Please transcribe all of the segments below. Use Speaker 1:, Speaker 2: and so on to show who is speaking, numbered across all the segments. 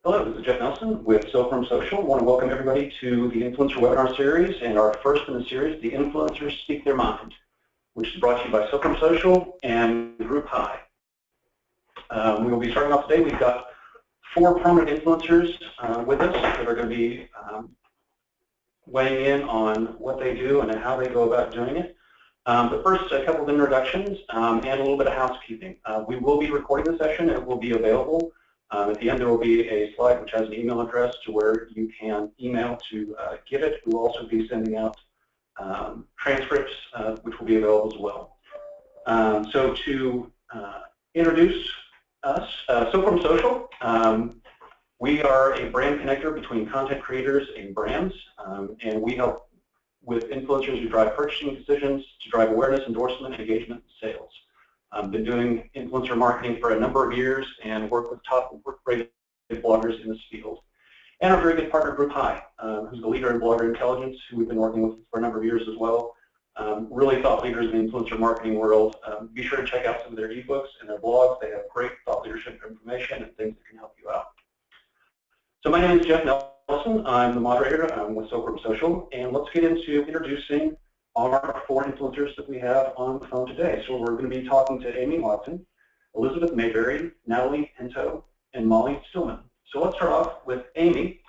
Speaker 1: Hello, this is Jeff Nelson with Silkworm Social. I want to welcome everybody to the Influencer Webinar Series and our first in the series, The Influencers Speak Their Mind, which is brought to you by Silkworm Social and Group High. We will be starting off today. We've got 4 prominent influencers with us that are going to be weighing in on what they do and how they go about doing it. But first, a couple of introductions and a little bit of housekeeping. We will be recording the session. It will be available. At the end, there will be a slide which has an email address to where you can email to get it. We will also be sending out transcripts, which will be available as well. So to introduce us, Silkworm Social, we are a brand connector between content creators and brands, and we help with influencers who drive purchasing decisions to drive awareness, endorsement, engagement, and sales. I've been doing influencer marketing for a number of years and work with top-rated bloggers in this field. And our very good partner, Group High, who's the leader in blogger intelligence, who we've been working with for a number of years as well. Really thought leaders in the influencer marketing world. Be sure to check out some of their ebooks and their blogs. They have great thought leadership information and things that can help you out. So my name is Jeff Nelson. I'm the moderator with Silkworm Social, and let's get into introducing our 4 influencers that we have on the phone today. So we're going to be talking to Amy Lockton, Elizabeth Mayberry, Natalie Pinto, and Molly Stillman. So let's start off with Amy.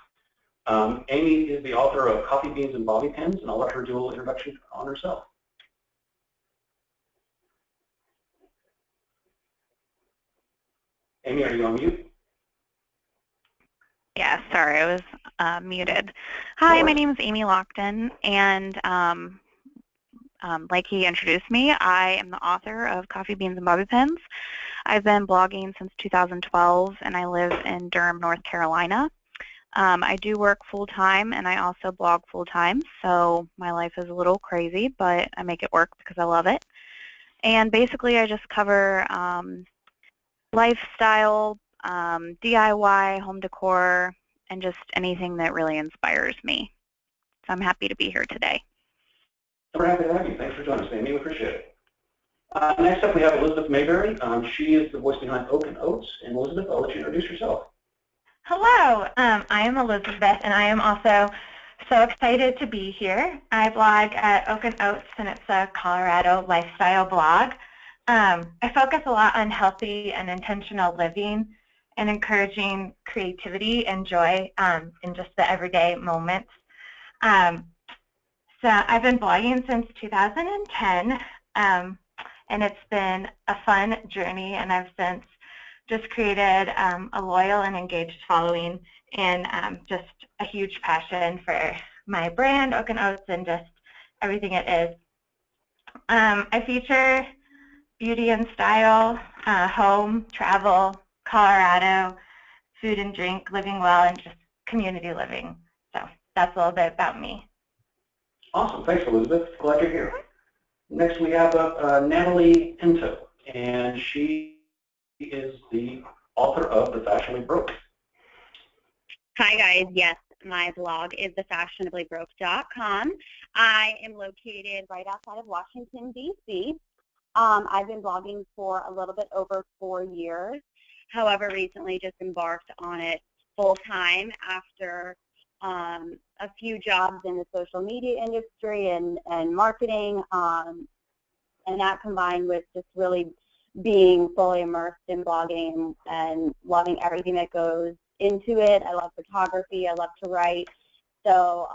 Speaker 1: Amy is the author of Coffee Beans and Bobby Pins, and I'll let her do a little introduction on herself. Amy, are you on mute?
Speaker 2: Yeah, sorry, I was muted. Hi, my name is Amy Lockton, and like he introduced me, I am the author of Coffee Beans and Bobby Pins. I've been blogging since 2012, and I live in Durham, North Carolina. I do work full-time, and I also blog full-time, so my life is a little crazy, but I make it work because I love it. And basically, I just cover lifestyle, DIY, home decor, and just anything that really inspires me. So I'm happy to be here today.
Speaker 1: We're happy to have you. Thanks for joining us, Amy. We appreciate it. Next up, we have Elizabeth Mayberry. She is the voice behind Oak and Oats. And Elizabeth, I'll let you introduce yourself.
Speaker 3: Hello, I am Elizabeth, and I am also so excited to be here. I blog at Oak and Oats, and it's a Colorado lifestyle blog. I focus a lot on healthy and intentional living and encouraging creativity and joy in just the everyday moments. So I've been blogging since 2010, and it's been a fun journey, and I've since just created a loyal and engaged following and just a huge passion for my brand, Oak and Oats, and just everything it is. I feature beauty and style, home, travel, Colorado, food and drink, living well, and just community living. So that's a little bit about me.
Speaker 1: Awesome. Thanks, Elizabeth. Glad you're here. Next, we have Natalie Pinto, and she is the author of The Fashionably Broke.
Speaker 4: Hi, guys. Yes, my blog is thefashionablybroke.com. I am located right outside of Washington, D.C. I've been blogging for a little bit over 4 years. However, recently just embarked on it full-time after a few jobs in the social media industry and marketing, and that combined with just really being fully immersed in blogging and loving everything that goes into it. I love photography, I love to write, so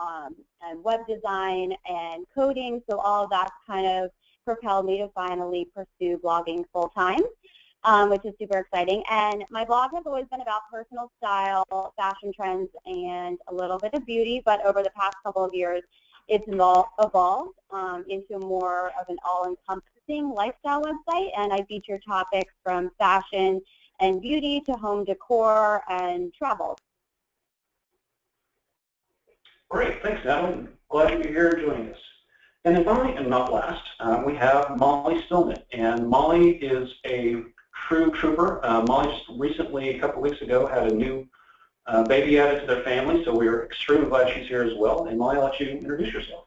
Speaker 4: and web design and coding, so all of that kind of propelled me to finally pursue blogging full-time, which is super exciting. And my blog has always been about personal style, fashion trends, and a little bit of beauty, but over the past couple of years, it's evolved into more of an all-encompassing lifestyle website, and I feature topics from fashion and beauty to home decor and travel.
Speaker 1: Great. Thanks, Natalie. Glad you're here joining us. And then finally, and not last, we have Molly Stillman. And Molly is a true trooper. Molly just recently, a couple weeks ago, had a new baby added to their family, so we're extremely glad she's here as well. And Molly, I'll let you introduce yourself.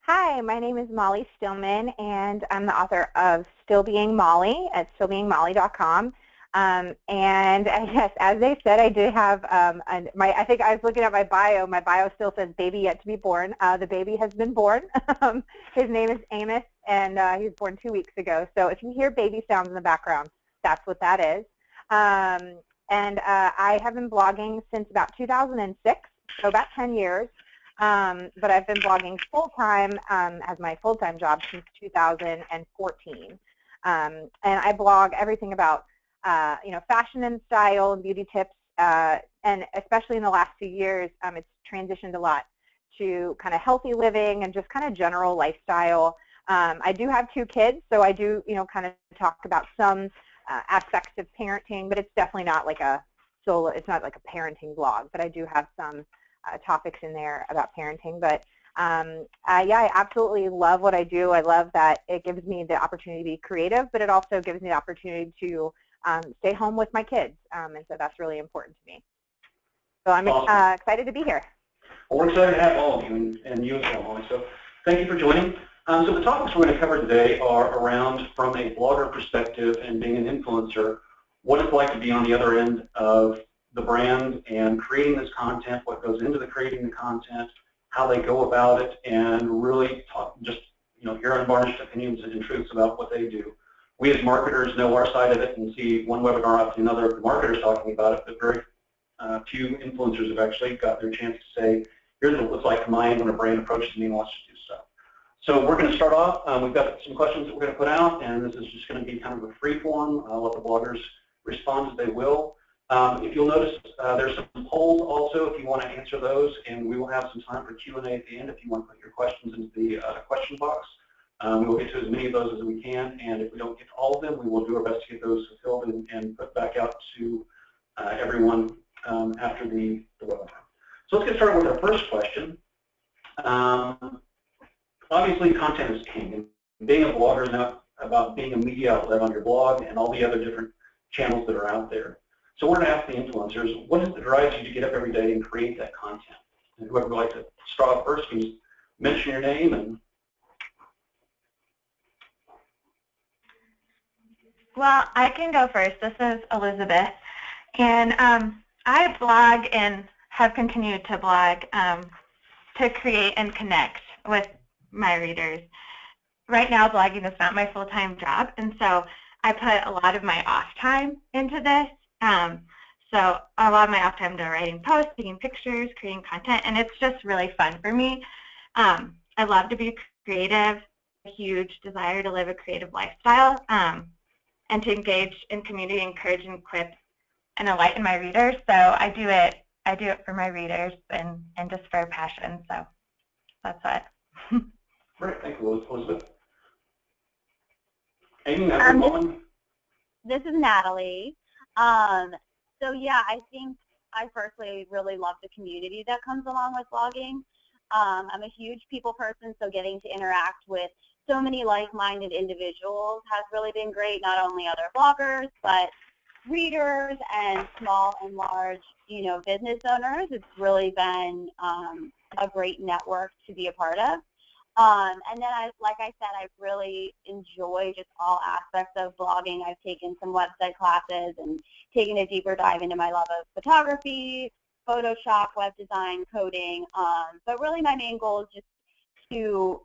Speaker 5: Hi, my name is Molly Stillman, and I'm the author of Still Being Molly at stillbeingmolly.com. And yes, as they said, I did have, I think I was looking at my bio. My bio still says baby yet to be born. The baby has been born. His name is Amos, and he was born 2 weeks ago. So if you hear baby sounds in the background, that's what that is. I have been blogging since about 2006, so about 10 years. But I've been blogging full-time as my full-time job since 2014. And I blog everything about fashion and style and beauty tips, and especially in the last few years, it's transitioned a lot to kind of healthy living and just kind of general lifestyle. I do have 2 kids, so I do, kind of talk about some aspects of parenting, but it's definitely not like it's not like a parenting blog, but I do have some topics in there about parenting. But yeah, I absolutely love what I do. I love that it gives me the opportunity to be creative, but it also gives me the opportunity to stay home with my kids, and so that's really important to me. So I'm
Speaker 1: awesome.
Speaker 5: Excited to be here.
Speaker 1: Well, we're excited to have all of you and you as well, Molly. So thank you for joining. So the topics we're going to cover today are around, from a blogger perspective and being an influencer, what it's like to be on the other end of the brand and creating this content, what goes into creating the content, how they go about it, and really talk, just hear unvarnished opinions and truths about what they do. We as marketers know our side of it and see one webinar after another of the marketers talking about it, but very few influencers have actually got their chance to say, here's what it looks like to my end when a brand approaches me and wants to do stuff. So we're going to start off. We've got some questions that we're going to put out, and this is just going to be kind of a free form. I'll let the bloggers respond as they will. If you'll notice, there's some polls also if you want to answer those, and we will have some time for Q&A at the end if you want to put your questions into the question box. We will get to as many of those as we can, and if we don't get to all of them, we will do our best to get those fulfilled and put back out to everyone after the webinar. So let's get started with our first question. Obviously, content is king, and being a blogger is not about being a media outlet on your blog and all the other different channels that are out there. So we're going to ask the influencers, what is it that drives you to get up every day and create that content? And whoever would like to start off first, can you mention your name and...
Speaker 3: Well, I can go first. This is Elizabeth, and I blog and have continued to blog to create and connect with my readers. Right now, blogging is not my full-time job, and so I put a lot of my off time into this. So a lot of my off time to writing posts, taking pictures, creating content, and it's just really fun for me. I love to be creative, a huge desire to live a creative lifestyle, and to engage in community, encourage, and equip, and enlighten my readers. So I do it for my readers and just for a passion. So that's it.
Speaker 1: Great, thank you, Elizabeth. Amy,
Speaker 4: this is Natalie. So yeah, I think I personally really love the community that comes along with blogging. I'm a huge people person, so getting to interact with so many like-minded individuals has really been great, not only other bloggers, but readers and small and large, business owners. It's really been a great network to be a part of. And then, like I said, I really enjoy just all aspects of blogging. I've taken some website classes and taken a deeper dive into my love of photography, Photoshop, web design, coding. But really my main goal is just to,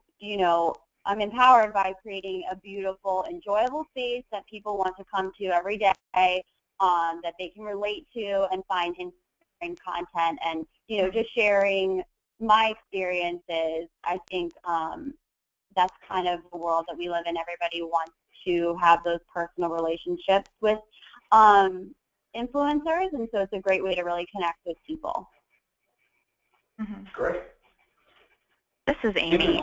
Speaker 4: I'm empowered by creating a beautiful, enjoyable space that people want to come to every day, that they can relate to and find inspiring content, and, just sharing my experiences. I think that's kind of the world that we live in. Everybody wants to have those personal relationships with influencers, and so it's a great way to really connect with people.
Speaker 3: Mm-hmm.
Speaker 1: Great.
Speaker 2: This is Amy.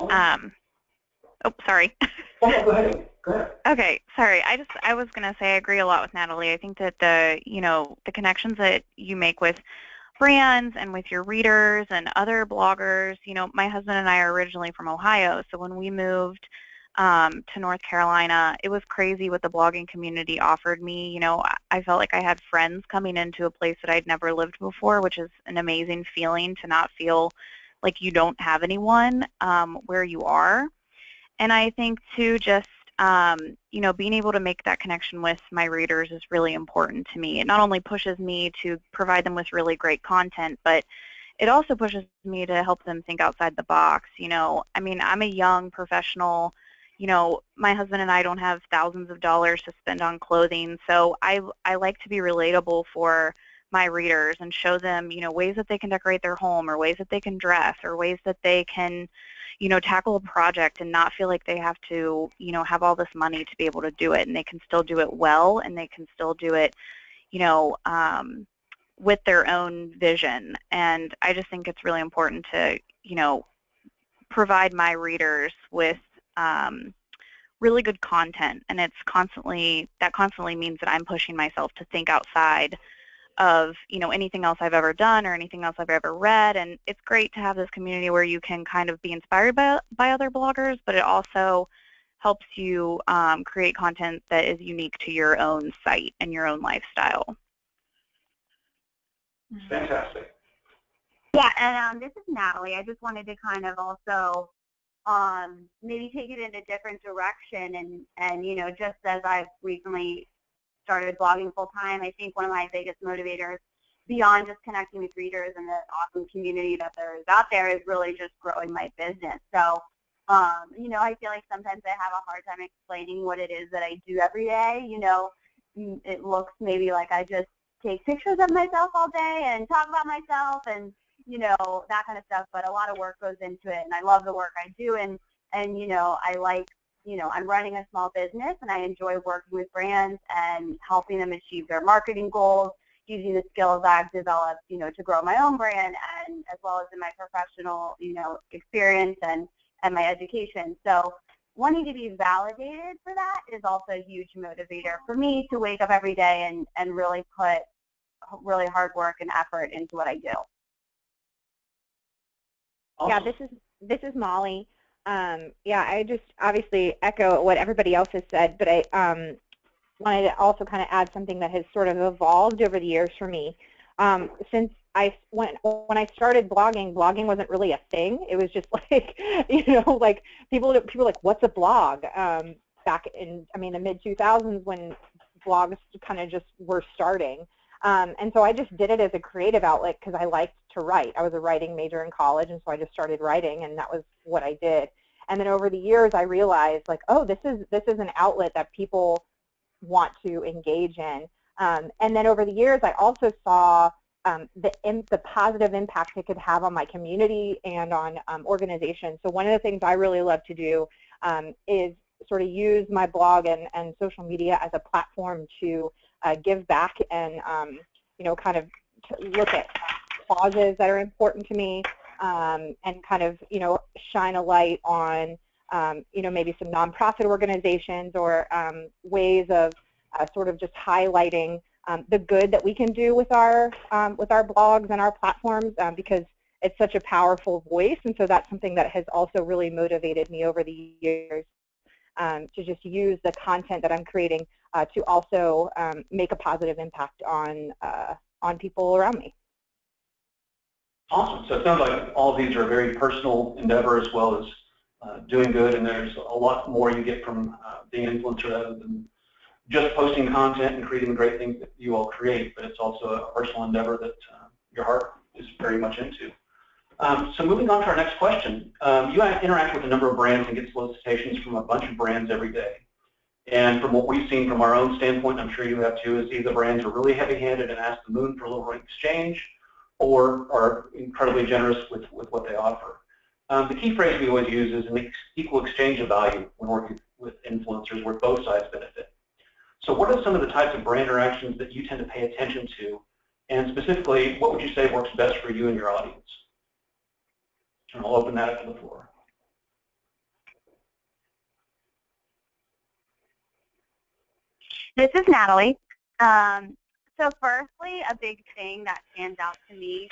Speaker 2: Oh, sorry.
Speaker 1: Oh, go ahead. Go ahead.
Speaker 2: Okay, sorry. I was going to say I agree a lot with Natalie. I think that the connections that you make with brands and with your readers and other bloggers, my husband and I are originally from Ohio, so when we moved to North Carolina, it was crazy what the blogging community offered me. I felt like I had friends coming into a place that I'd never lived before, which is an amazing feeling, to not feel like you don't have anyone where you are. And I think too, just you know, being able to make that connection with my readers is really important to me. It not only pushes me to provide them with really great content, but it also pushes me to help them think outside the box. You know, I mean, I'm a young professional. You know, my husband and I don't have thousands of dollars to spend on clothing, so I like to be relatable for my readers and show them, you know, ways that they can decorate their home, or ways that they can dress, or ways that they can, you know, tackle a project and not feel like they have to, you know, have all this money to be able to do it, and they can still do it well, and they can still do it, you know, with their own vision. And I just think it's really important to, you know, provide my readers with really good content, and that constantly means that I'm pushing myself to think outside of, you know, anything else I've ever done or anything else I've ever read. And it's great to have this community where you can kind of be inspired by other bloggers, but it also helps you create content that is unique to your own site and your own lifestyle.
Speaker 1: Fantastic.
Speaker 4: Yeah, and this is Natalie. I just wanted to kind of also maybe take it in a different direction, and you know, just as I've recently started blogging full time, I think one of my biggest motivators beyond just connecting with readers and the awesome community that there is out there is really just growing my business. So, you know, I feel like sometimes I have a hard time explaining what it is that I do every day. You know, it looks maybe like I just take pictures of myself all day and talk about myself and, you know, that kind of stuff, but a lot of work goes into it, and I love the work I do, and you know, I like, you know, I'm running a small business, and I enjoy working with brands and helping them achieve their marketing goals, using the skills I've developed, you know, to grow my own brand, and as well as in my professional, you know, experience and my education. So wanting to be validated for that is also a huge motivator for me to wake up every day and really put really hard work and effort into what I do.
Speaker 1: Awesome.
Speaker 5: Yeah, this is Molly. Yeah, I just obviously echo what everybody else has said, but I wanted to also kind of add something that has sort of evolved over the years for me. Since when I started blogging wasn't really a thing. It was just like, you know, like people were like, what's a blog? Back in, I mean, the mid-2000s when blogs kind of just were starting. And so I just did it as a creative outlet because I liked to write. I was a writing major in college, and so I just started writing, and that was what I did. And then over the years, I realized, like, oh, this is an outlet that people want to engage in. And then over the years, I also saw the positive impact it could have on my community and on organizations. So one of the things I really love to do is sort of use my blog and social media as a platform to give back and, you know, kind of look at causes that are important to me, and kind of, you know, shine a light on, you know, maybe some nonprofit organizations or ways of sort of just highlighting the good that we can do with our blogs and our platforms, because it's such a powerful voice. And so that's something that has also really motivated me over the years, to just use the content that I'm creating to also make a positive impact on people around me.
Speaker 1: Awesome. So it sounds like all of these are a very personal endeavor as well as doing good, and there's a lot more you get from being an influencer rather than just posting content and creating great things that you all create, but it's also a personal endeavor that your heart is very much into. So moving on to our next question. You interact with a number of brands and get solicitations from a bunch of brands every day. And from what we've seen from our own standpoint, I'm sure you have too, is either brands are really heavy-handed and ask the moon for a little exchange, or are incredibly generous with what they offer. The key phrase we always use is an equal exchange of value when working with influencers where both sides benefit. So what are some of the types of brand interactions that you tend to pay attention to? And specifically, what would you say works best for you and your audience? And I'll open that up to the floor.
Speaker 4: This is Natalie. So firstly, a big thing that stands out to me,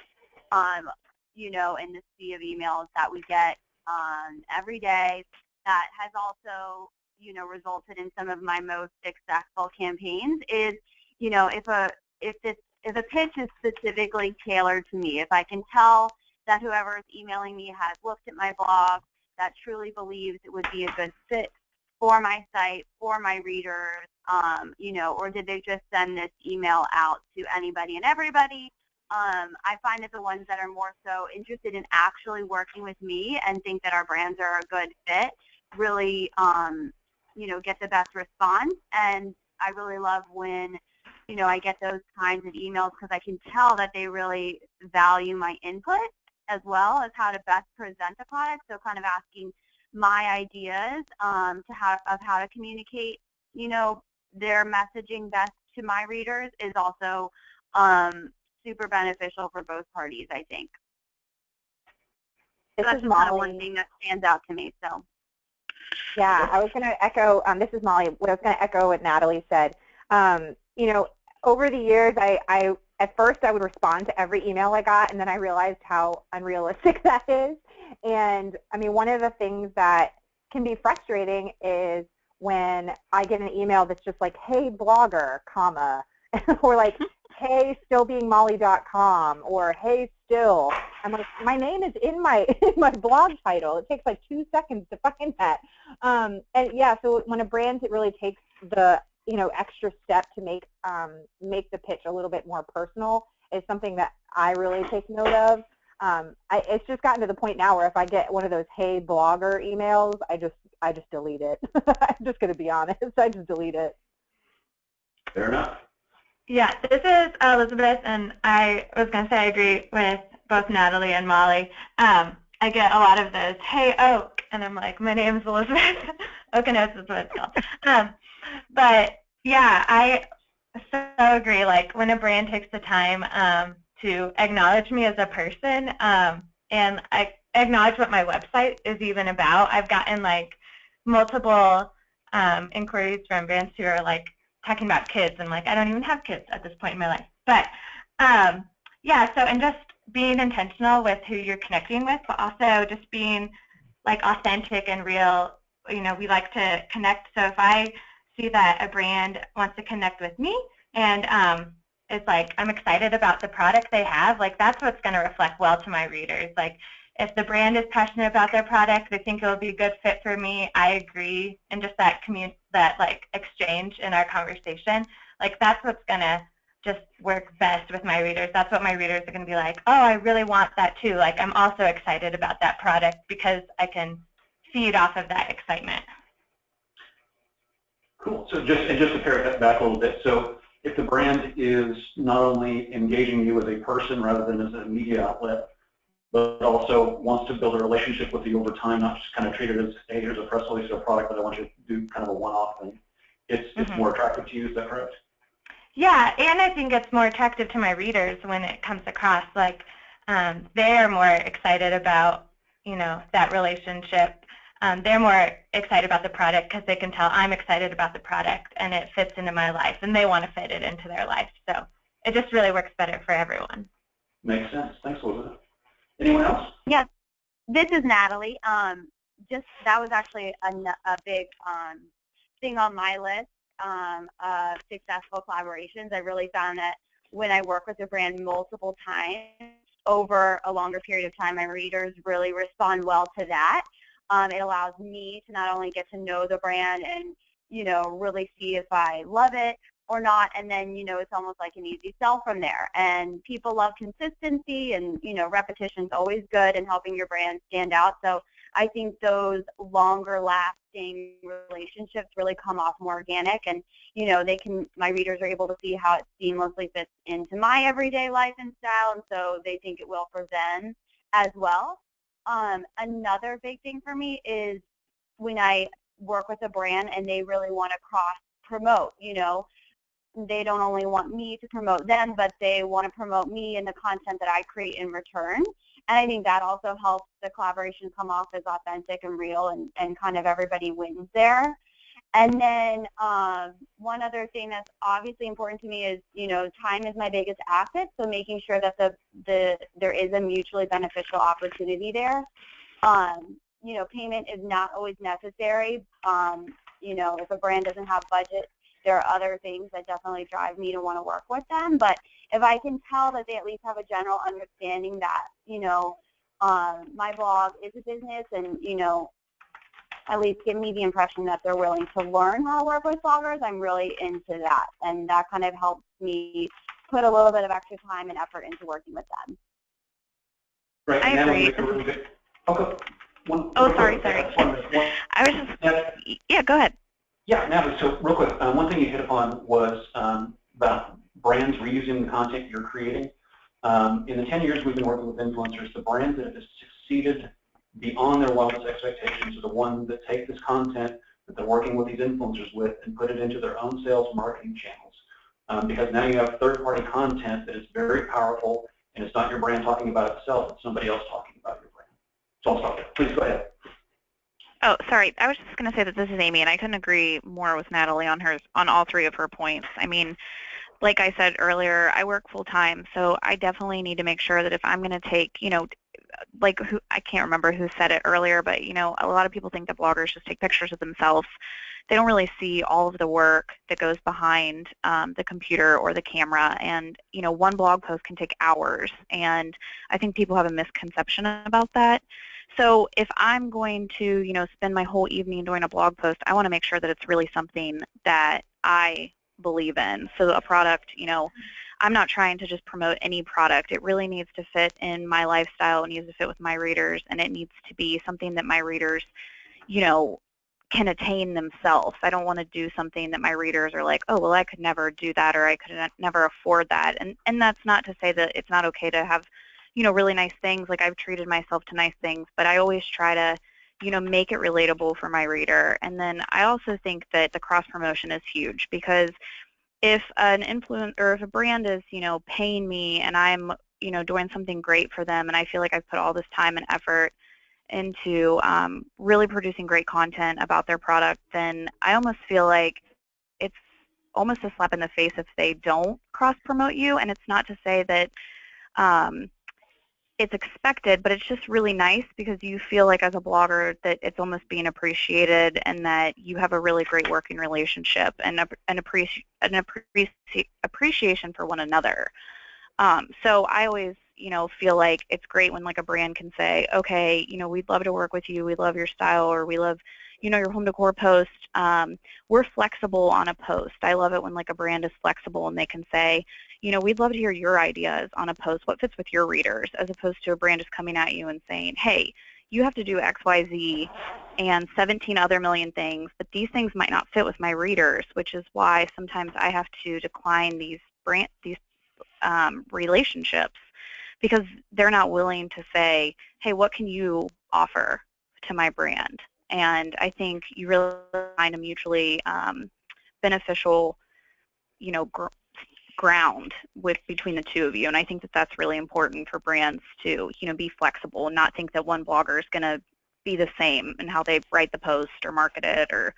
Speaker 4: you know, in the sea of emails that we get every day, that has also, you know, resulted in some of my most successful campaigns is, you know, if a pitch is specifically tailored to me, if I can tell that whoever is emailing me has looked at my blog, that truly believes it would be a good fit for my site, for my readers, you know, or did they just send this email out to anybody and everybody? I find that the ones that are more so interested in actually working with me and think that our brands are a good fit really, you know, get the best response. And I really love when, you know, I get those kinds of emails because I can tell that they really value my input as well as how to best present the product. So kind of asking my ideas of how to communicate, you know, their messaging best to my readers is also super beneficial for both parties, I think. So that's just kind of one thing that stands out to me. So.
Speaker 5: Yeah, I was going to echo, this is Molly, what I was going to echo what Natalie said. You know, over the years, at first I would respond to every email I got, and then I realized how unrealistic that is. And I mean, one of the things that can be frustrating is when I get an email that's just like, hey, blogger, comma, or like, hey, stillbeingmolly.com, or hey, still. I'm like, my name is in my blog title. It takes like 2 seconds to find that. And yeah, so when a brand really takes the extra step to make the pitch a little bit more personal is something that I really take note of. It's just gotten to the point now where if I get one of those hey blogger emails, I just delete it. I'm just going to be honest. I just delete it.
Speaker 1: Fair enough.
Speaker 3: Yeah, this is Elizabeth, and I was going to say I agree with both Natalie and Molly. I get a lot of those, hey, Oak, and I'm like, my name's Elizabeth. Oakenos is what it's called. But, yeah, I so agree. Like, when a brand takes the time to acknowledge me as a person, and I acknowledge what my website is even about, I've gotten, like, multiple inquiries from brands who are, like, talking about kids. I'm like, I don't even have kids at this point in my life. But, yeah, so and just being intentional with who you're connecting with, but also just being, like, authentic and real. You know, we like to connect. So if I see that a brand wants to connect with me and it's like I'm excited about the product they have, like, that's what's going to reflect well to my readers. Like, if the brand is passionate about their product, they think it will be a good fit for me, I agree, and just that like exchange in our conversation, like, that's what's going to just work best with my readers. That's what my readers are going to be like, oh, I really want that too. Like, I'm also excited about that product because I can feed off of that excitement.
Speaker 1: Cool. So just to pare that back a little bit, so if the brand is not only engaging you as a person rather than as a media outlet, but also wants to build a relationship with you over time, not just kind of treat it as, hey, here's a press release or a product, but I want you to do kind of a one-off thing. It's more attractive to you, is that correct? Yeah,
Speaker 3: and I think it's more attractive to my readers when it comes across. Like, they're more excited about, you know, that relationship. They're more excited about the product because they can tell I'm excited about the product and it fits into my life, and they want to fit it into their life. So it just really works better for everyone.
Speaker 1: Makes sense. Thanks, Elizabeth. Anyone else?
Speaker 4: Yes, this is Natalie. Just that was actually a big thing on my list of successful collaborations. I really found that when I work with a brand multiple times over a longer period of time, my readers really respond well to that. It allows me to not only get to know the brand and, you know, really see if I love it or not, and then, you know, it's almost like an easy sell from there. And people love consistency, and, you know, repetition is always good in helping your brand stand out. So I think those longer lasting relationships really come off more organic, and, you know, my readers are able to see how it seamlessly fits into my everyday life and style, and so they think it will for them as well. Another big thing for me is when I work with a brand and they really want to cross promote, you know, they don't only want me to promote them, but they want to promote me and the content that I create in return. And I think that also helps the collaboration come off as authentic and real, and kind of everybody wins there. And then one other thing that's obviously important to me is, you know, time is my biggest asset, so making sure that there is a mutually beneficial opportunity there. You know, payment is not always necessary. You know, if a brand doesn't have budget, there are other things that definitely drive me to want to work with them. But if I can tell that they at least have a general understanding that, you know, my blog is a business, and, you know, at least give me the impression that they're willing to learn how to work with bloggers, I'm really into that. And that kind of helps me put a little bit of extra time and effort into working with them.
Speaker 1: Right.
Speaker 2: I agree. Sorry. I was just, yeah, go ahead.
Speaker 1: Yeah, Natalie, so real quick, one thing you hit upon was about brands reusing the content you're creating. In the 10 years we've been working with influencers, the brands that have succeeded beyond their wildest expectations are the ones that take this content that they're working with these influencers with and put it into their own sales marketing channels. Because now you have third-party content that is very powerful, and it's not your brand talking about itself, it's somebody else talking about your brand. So I'll stop there. Please go ahead.
Speaker 2: Oh, sorry. I was just going to say that this is Amy, and I couldn't agree more with Natalie on all three of her points. I mean, like I said earlier, I work full-time, so I definitely need to make sure that if I'm going to take, like I can't remember who said it earlier, but, a lot of people think that bloggers just take pictures of themselves. They don't really see all of the work that goes behind the computer or the camera, and, one blog post can take hours, and I think people have a misconception about that. So if I'm going to, spend my whole evening doing a blog post, I want to make sure that it's really something that I believe in. So a product, I'm not trying to just promote any product. It really needs to fit in my lifestyle. It needs to fit with my readers, and it needs to be something that my readers, can attain themselves. I don't want to do something that my readers are like, oh, well, I could never do that, or I could never afford that. And that's not to say that it's not okay to have really nice things. Like, I've treated myself to nice things, but I always try to, make it relatable for my reader. And then I also think that the cross-promotion is huge, because if an influencer or if a brand is, paying me and I'm, doing something great for them, and I feel like I've put all this time and effort into really producing great content about their product, then I almost feel like it's almost a slap in the face if they don't cross-promote you. And it's not to say that it's expected, but it's just really nice because you feel like as a blogger that it's almost being appreciated and that you have a really great working relationship and an appreciation for one another. So I always, feel like it's great when like a brand can say, okay, we'd love to work with you, we love your style, or we love, your home decor post. We're flexible on a post. I love it when like a brand is flexible and they can say, we'd love to hear your ideas on a post, what fits with your readers, as opposed to a brand just coming at you and saying, hey, you have to do X, Y, Z and 17 other million things, but these things might not fit with my readers, which is why sometimes I have to decline these relationships, because they're not willing to say, hey, what can you offer to my brand? And I think you really find a mutually beneficial, ground between the two of you. And I think that that's really important for brands to, be flexible and not think that one blogger is going to be the same in how they write the post or market it or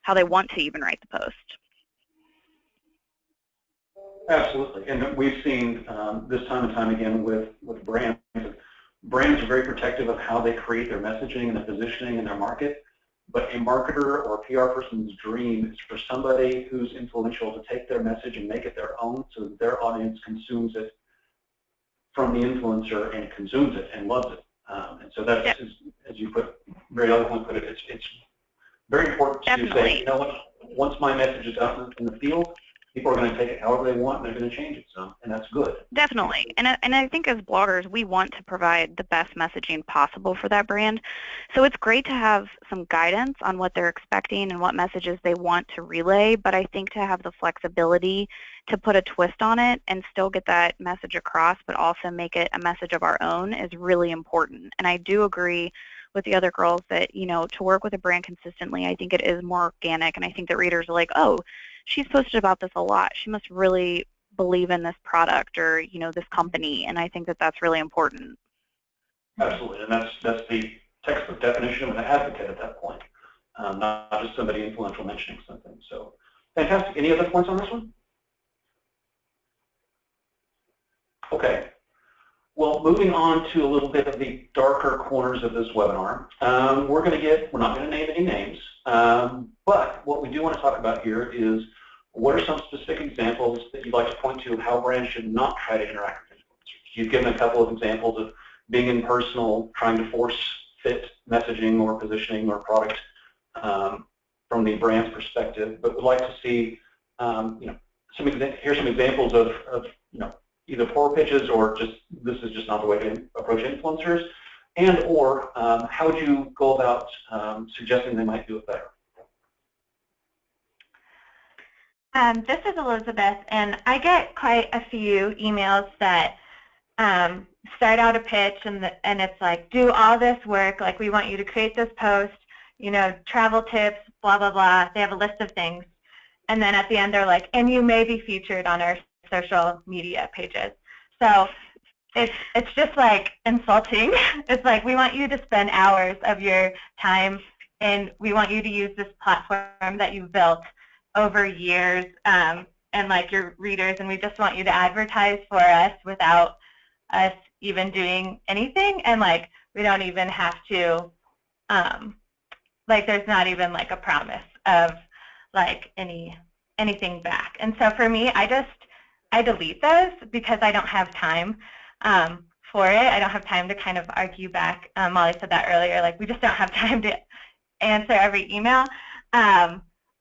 Speaker 2: how they want to even write the post.
Speaker 1: Absolutely, and we've seen this time and time again with brands. Brands are very protective of how they create their messaging and their positioning in their market, but a marketer or a PR person's dream is for somebody who's influential to take their message and make it their own so that their audience consumes it from the influencer and consumes it and loves it. And so that's, as you very eloquently put it, it's very important to say, you know what, once my message is out in the field, people are going to take it however they want, and they're going to change it some, and that's good.
Speaker 2: Definitely. And I think as bloggers, we want to provide the best messaging possible for that brand. So it's great to have some guidance on what they're expecting and what messages they want to relay, but I think to have the flexibility to put a twist on it and still get that message across, but also make it a message of our own is really important. And I do agree with the other girls that, to work with a brand consistently, I think it is more organic, and I think that readers are like, oh, she's posted about this a lot. She must really believe in this product or, this company, and I think that that's really important.
Speaker 1: Absolutely, and that's the textbook definition of an advocate at that point, not just somebody influential mentioning something. So, fantastic. Any other points on this one? Okay. Well, moving on to a little bit of the darker corners of this webinar, we're not going to name any names, but what we do want to talk about here is what are some specific examples that you'd like to point to of how brands should not try to interact with influencers. You've given a couple of examples of being impersonal, trying to force fit messaging or positioning or product from the brand's perspective, but would like to see, here's some examples of either poor pitches or just this is just not the way to approach influencers, and or how would you go about suggesting they might do it better?
Speaker 3: This is Elizabeth, and I get quite a few emails that start out a pitch, and it's like, do all this work, like we want you to create this post, travel tips, blah, blah, blah. They have a list of things. And then at the end, they're like, and you may be featured on our social media pages. So it's just like insulting. It's like, we want you to spend hours of your time, and we want you to use this platform that you've built over years and like your readers, and we just want you to advertise for us without us even doing anything, and like we don't even have to like there's not even like a promise of like anything back. And so for me, I delete those because I don't have time for it. I don't have time to kind of argue back. Molly said that earlier, like we just don't have time to answer every email.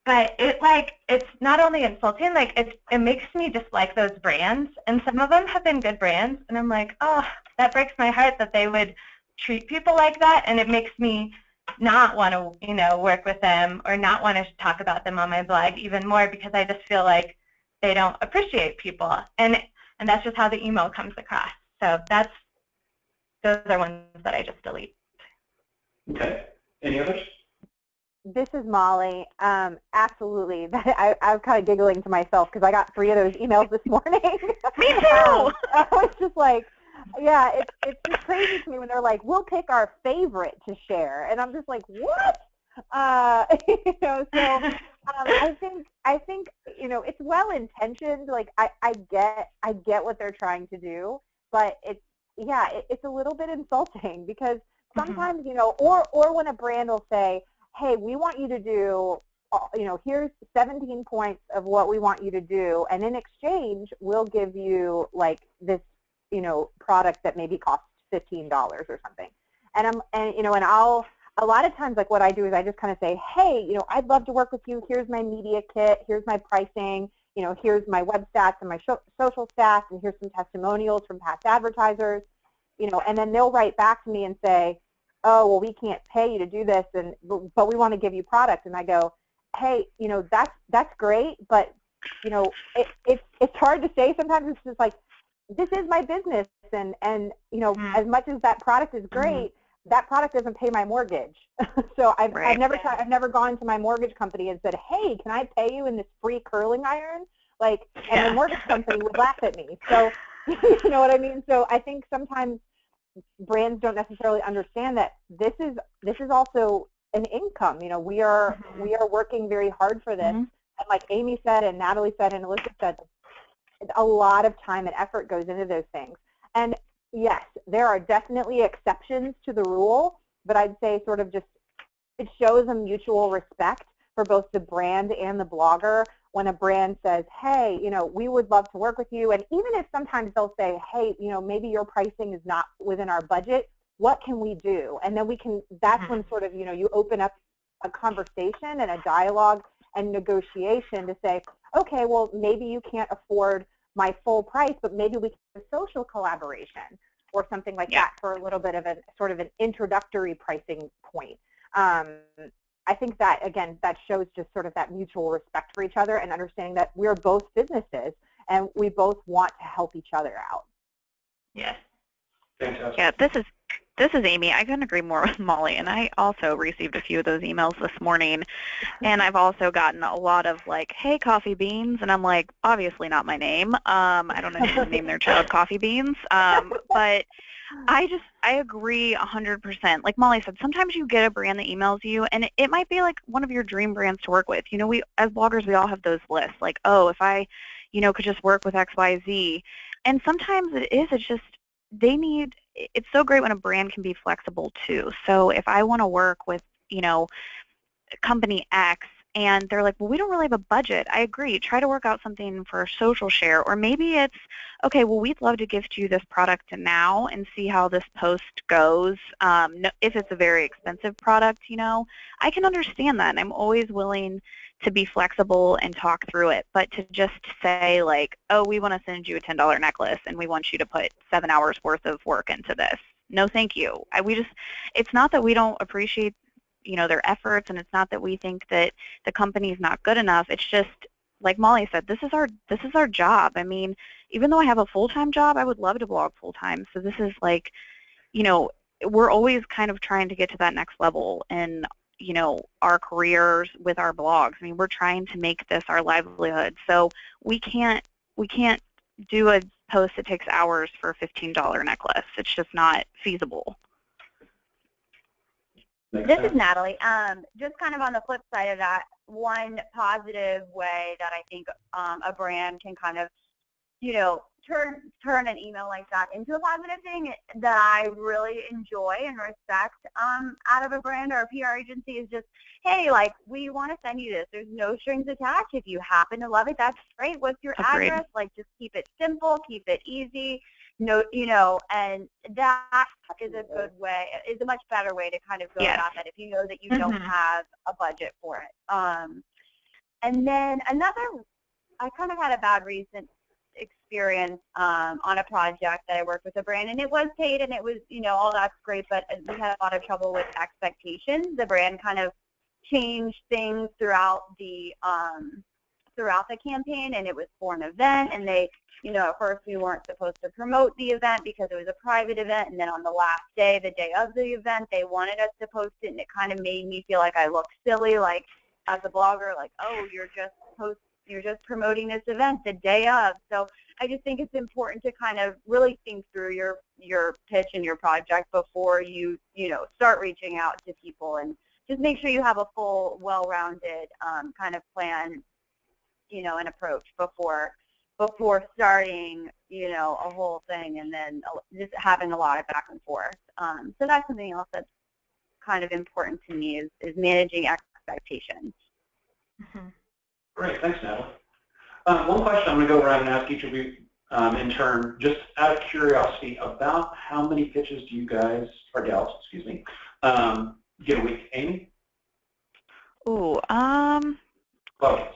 Speaker 3: But it's not only insulting, like it makes me dislike those brands, and some of them have been good brands, and I'm like, oh, that breaks my heart that they would treat people like that, and it makes me not want to, work with them or not want to talk about them on my blog even more, because I just feel like they don't appreciate people, and that's just how the email comes across. So those are ones that I just delete.
Speaker 1: Okay. Any others?
Speaker 5: This is Molly. Absolutely. I was kind of giggling to myself because I got 3 of those emails this morning.
Speaker 2: Me too.
Speaker 5: I was just like, yeah, it's just crazy to me when they're like, we'll pick our favorite to share, and I'm just like, what? So I think it's well intentioned. Like I get what they're trying to do, but it's a little bit insulting because sometimes or when a brand will say, hey, we want you to do, here's 17 points of what we want you to do, and in exchange, we'll give you like this, product that maybe costs $15 or something. And I'll a lot of times, like what I do is I just kind of say, hey, I'd love to work with you. Here's my media kit. Here's my pricing. Here's my web stats and my social stats, and here's some testimonials from past advertisers. And then they'll write back to me and say, oh, well, we can't pay you to do this, but we want to give you product. And I go, hey, that's great, but it's hard to say sometimes. It's just like, this is my business, and as much as that product is great, that product doesn't pay my mortgage. So I've never gone to my mortgage company and said, hey, can I pay you in this free curling iron? And the mortgage company would laugh at me. So you know what I mean? So I think sometimes brands don't necessarily understand that this is also an income. We are working very hard for this, and like Amy said, and Natalie said, and Elizabeth said, a lot of time and effort goes into those things. And yes, there are definitely exceptions to the rule, but I'd say sort of just it shows a mutual respect for both the brand and the blogger when a brand says, hey, we would love to work with you. And even if sometimes they'll say, hey, maybe your pricing is not within our budget, what can we do? And then that's when sort of, you open up a conversation and a dialogue and negotiation to say, okay, well, maybe you can't afford my full price, but maybe we can do a social collaboration or something like that for a little bit of a sort of an introductory pricing point. I think that, again, that shows just sort of that mutual respect for each other and understanding that we're both businesses and we both want to help each other out.
Speaker 3: Yes.
Speaker 1: Fantastic.
Speaker 2: Yeah, this is Amy. I couldn't agree more with Molly, and I also received a few of those emails this morning, and I've also gotten a lot of like, hey, Coffee Beans, and I'm like, obviously not my name. I don't know who named their child Coffee Beans, but I agree 100%. Like Molly said, sometimes you get a brand that emails you, and it might be like one of your dream brands to work with. We, as bloggers, we all have those lists. Like, oh, if I, could just work with X, Y, Z. And sometimes it's just it's so great when a brand can be flexible too. So if I want to work with, company X, and they're like, well, we don't really have a budget. I agree. Try to work out something for social share. Or maybe it's, okay, well, we'd love to gift you this product now and see how this post goes. If it's a very expensive product, I can understand that. And I'm always willing to be flexible and talk through it. But to just say, like, oh, we want to send you a $10 necklace and we want you to put 7 hours worth of work into this. No, thank you. It's not that we don't appreciate their efforts, and it's not that we think that the company is not good enough. It's just, like Molly said, this is our job. I mean, even though I have a full-time job, I would love to blog full-time. So this is like, we're always kind of trying to get to that next level in, our careers with our blogs. I mean, we're trying to make this our livelihood. So we can't do a post that takes hours for a $15 necklace. It's just not feasible.
Speaker 4: This is Natalie. Just kind of on the flip side of that, one positive way that I think a brand can kind of, turn an email like that into a positive thing that I really enjoy and respect out of a brand or a PR agency is just, hey, like, we want to send you this. There's no strings attached. If you happen to love it, that's great. What's your address? Like, just keep it simple, keep it easy. No, and that is a good way, is a much better way to kind of go about that if you know that you don't have a budget for it. And then I kind of had a bad recent experience on a project that I worked with a brand, and it was paid, and it was, all that's great, but we had a lot of trouble with expectations. The brand kind of changed things throughout the campaign, and it was for an event, and they, at first we weren't supposed to promote the event because it was a private event, and then on the last day, the day of the event, they wanted us to post it, and it kind of made me feel like I looked silly, like, as a blogger, like, oh, you're just promoting this event the day of. So I just think it's important to kind of really think through your pitch and your project before you start reaching out to people, and just make sure you have a full, well-rounded kind of plan, and approach before starting, a whole thing, and then just having a lot of back and forth. So that's something else that's kind of important to me is managing expectations.
Speaker 3: Mm-hmm.
Speaker 1: Great, thanks, Natalie. One question I'm going to go around and ask each of you in turn, just out of curiosity, about how many pitches do you guys, or gals, excuse me, get a week? Amy?
Speaker 2: Ooh,
Speaker 1: Well,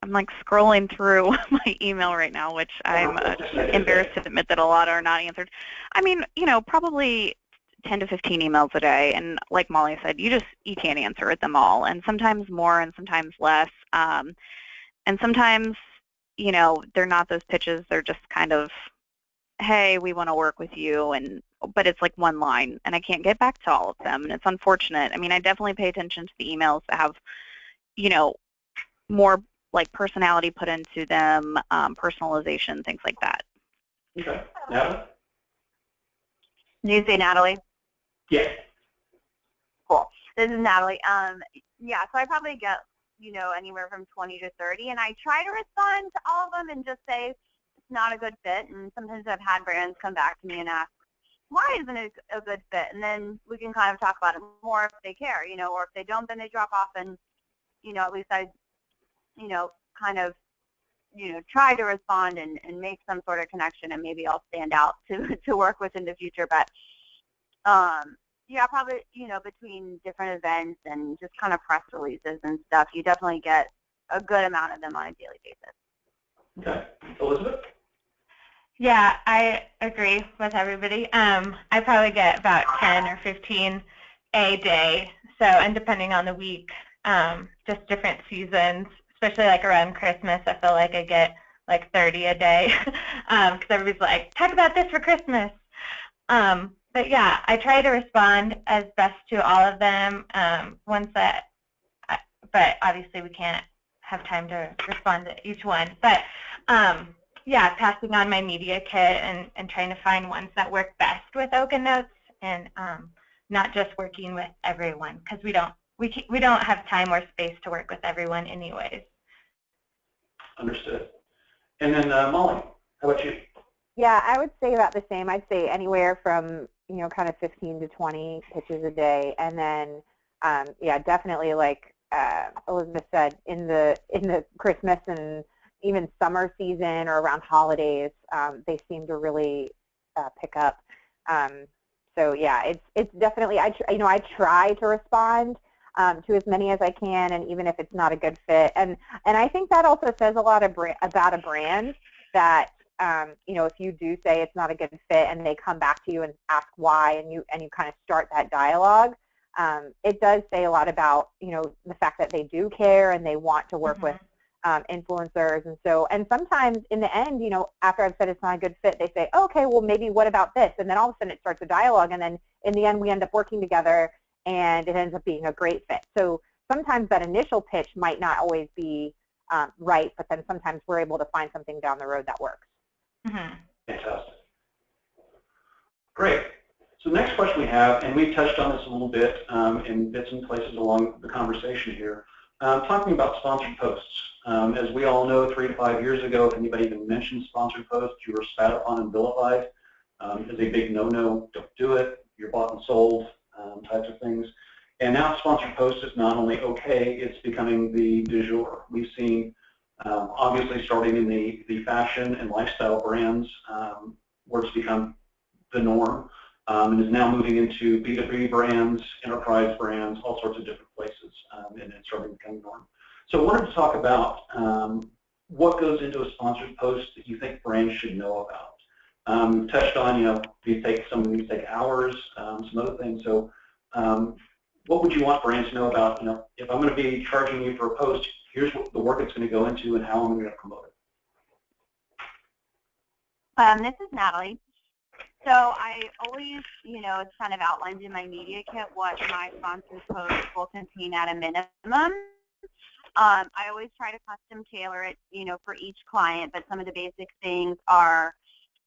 Speaker 2: I'm like scrolling through my email right now, which I'm embarrassed to admit that a lot are not answered. I mean, probably 10 to 15 emails a day, and like Molly said, you can't answer them all, and sometimes more and sometimes less, and sometimes, they're not those pitches, they're just kind of, hey, we want to work with you, but it's like one line, and I can't get back to all of them, and it's unfortunate. I mean, I definitely pay attention to the emails that have, more like personality put into them, personalization, things like that.
Speaker 1: Okay. Natalie?
Speaker 4: Did you say Natalie?
Speaker 1: Yeah.
Speaker 4: Cool. This is Natalie. Yeah, so I probably get, anywhere from 20 to 30, and I try to respond to all of them and just say it's not a good fit, and sometimes I've had brands come back to me and ask, why isn't it a good fit? And then we can kind of talk about it more if they care, or if they don't, then they drop off, and, at least I, kind of, try to respond and make some sort of connection, and maybe I'll stand out to work with in the future. But yeah, probably, between different events and just kind of press releases and stuff, you definitely get a good amount of them on a daily basis.
Speaker 1: Okay. Elizabeth?
Speaker 3: Yeah, I agree with everybody. I probably get about 10 or 15 a day. So, and depending on the week, just different seasons, especially like around Christmas, I feel like I get like 30 a day because everybody's like, talk about this for Christmas. But yeah, I try to respond as best to all of them. But obviously we can't have time to respond to each one. But yeah, passing on my media kit and trying to find ones that work best with OkaNotes, and not just working with everyone, because we don't have time or space to work with everyone anyways.
Speaker 1: Understood. And then Molly, how about you?
Speaker 5: Yeah, I would say about the same. I'd say anywhere from, kind of 15 to 20 pitches a day. And then, yeah, definitely like Elizabeth said, in the Christmas and even summer season or around holidays, they seem to really pick up. So yeah, it's definitely, I try to respond to as many as I can, and even if it's not a good fit. And I think that also says a lot about a brand that, if you do say it's not a good fit and they come back to you and ask why, and you kind of start that dialogue, it does say a lot about, the fact that they do care and they want to work with influencers. And sometimes in the end, after I've said it's not a good fit, they say, oh, okay, well, maybe what about this? And then all of a sudden it starts a dialogue, and then in the end we end up working together and it ends up being a great fit. So sometimes that initial pitch might not always be right, but then sometimes we're able to find something down the road that works.
Speaker 1: Fantastic. Great. So the next question we have, and we've touched on this a little bit in bits and places along the conversation here, talking about sponsored posts. As we all know, 3 to 5 years ago, if anybody even mentioned sponsored posts, you were spat upon and vilified as a big no-no, don't do it, you're bought and sold, types of things. And now sponsored posts is not only okay, it's becoming the du jour. We've seen, obviously starting in the fashion and lifestyle brands, where it's become the norm, and is now moving into B2B brands, enterprise brands, all sorts of different places, and it's starting to become the norm. So I wanted to talk about what goes into a sponsored post that you think brands should know about. We've touched on, some of these take hours, some other things. So what would you want brands to know about, if I'm going to be charging you for a post, here's what the work it's going to go into and how I'm going to promote it.
Speaker 4: This is Natalie. So I always, it's kind of outlined in my media kit what my sponsored post will contain at a minimum. I always try to custom tailor it, for each client, but some of the basic things are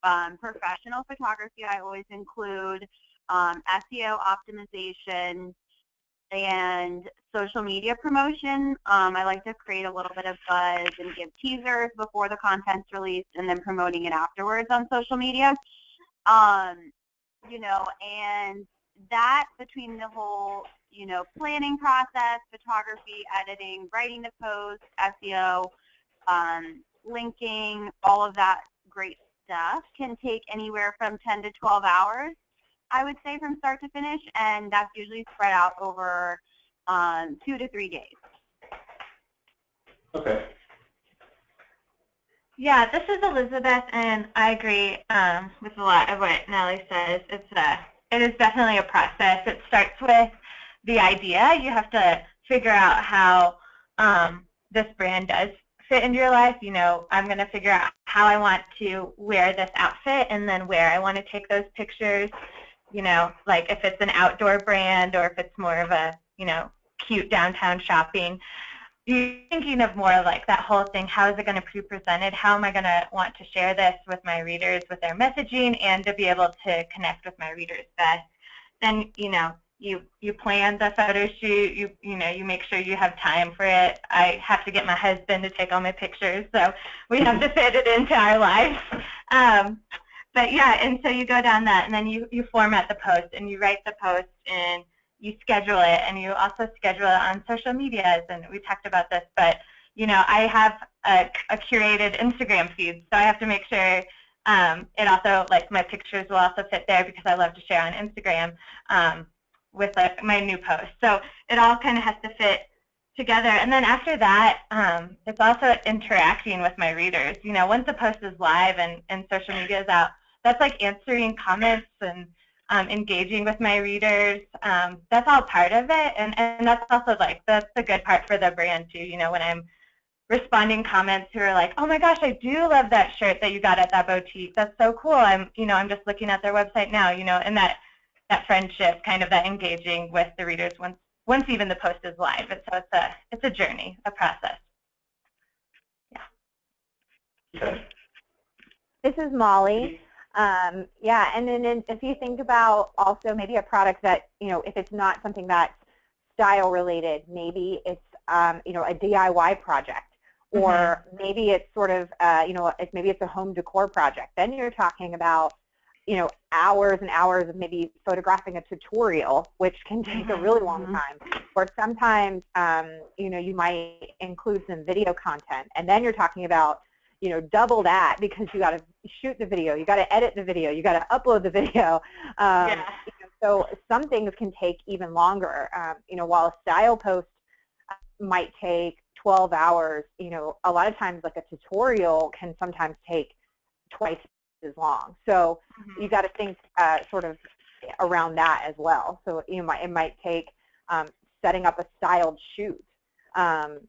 Speaker 4: professional photography. I always include SEO optimization and social media promotion. I like to create a little bit of buzz and give teasers before the content's released and then promoting it afterwards on social media. And that between the whole, planning process, photography, editing, writing the post, SEO, linking, all of that great stuff can take anywhere from 10 to 12 hours, I would say, from start to finish, and that's usually spread out over 2 to 3 days.
Speaker 1: Okay.
Speaker 3: Yeah, this is Elizabeth, and I agree with a lot of what Natalie says. It is definitely a process. It starts with the idea. You have to figure out how this brand does fit into your life. I'm going to figure out how I want to wear this outfit and then where I want to take those pictures. Like if it's an outdoor brand or if it's more of a, cute downtown shopping. You're thinking of more like that whole thing. How is it going to be presented? How am I going to want to share this with my readers, with their messaging, and to be able to connect with my readers best? Then, you plan the photo shoot. You make sure you have time for it. I have to get my husband to take all my pictures, so we have to fit it into our lives. But yeah, and so you go down that, and then you format the post, and you write the post, and you schedule it, and you also schedule it on social medias, and we talked about this, but I have a curated Instagram feed, so I have to make sure it also, like, my pictures will also fit there because I love to share on Instagram with my new posts. So it all kind of has to fit together, and then after that, it's also interacting with my readers. Once the post is live and social media is out, that's like answering comments and engaging with my readers. That's all part of it, and that's also that's the good part for the brand too. When I'm responding comments who are like, oh my gosh, I do love that shirt that you got at that boutique. That's so cool. I'm just looking at their website now. And that friendship, kind of that engaging with the readers once even the post is live. And so it's a journey, a process. Yeah.
Speaker 1: Okay.
Speaker 5: This is Molly. Yeah, and then if you think about also maybe a product that, if it's not something that's style related, maybe it's, a DIY project, or maybe it's sort of, maybe it's a home decor project. Then you're talking about hours and hours of maybe photographing a tutorial, which can take a really long time. Or sometimes, you might include some video content, and then you're talking about, double that because you got to shoot the video, you got to edit the video, you got to upload the video. So some things can take even longer. While a style post might take 12 hours, a lot of times like a tutorial can sometimes take twice as long. So you got to think sort of around that as well. So it might take setting up a styled shoot, and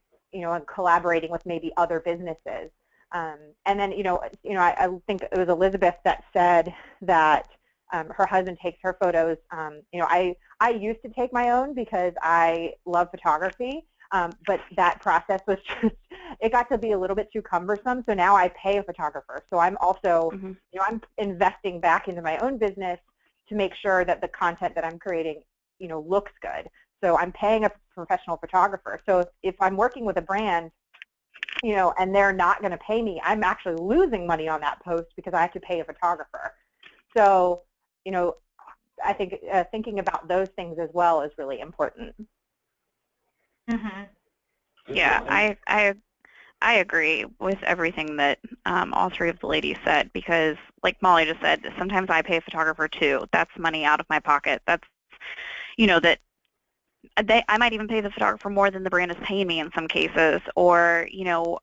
Speaker 5: collaborating with maybe other businesses. And then I think it was Elizabeth that said that her husband takes her photos. I used to take my own because I love photography. But that process was just, it got to be a little bit too cumbersome. So now I pay a photographer. So I'm also, I'm investing back into my own business to make sure that the content that I'm creating, looks good. So I'm paying a professional photographer. So if I'm working with a brand, and they're not going to pay me, I'm actually losing money on that post because I have to pay a photographer. So, I think thinking about those things as well is really important.
Speaker 2: Yeah, I agree with everything that all three of the ladies said, because like Molly just said, sometimes I pay a photographer too. That's money out of my pocket. That's, I might even pay the photographer more than the brand is paying me in some cases. Or,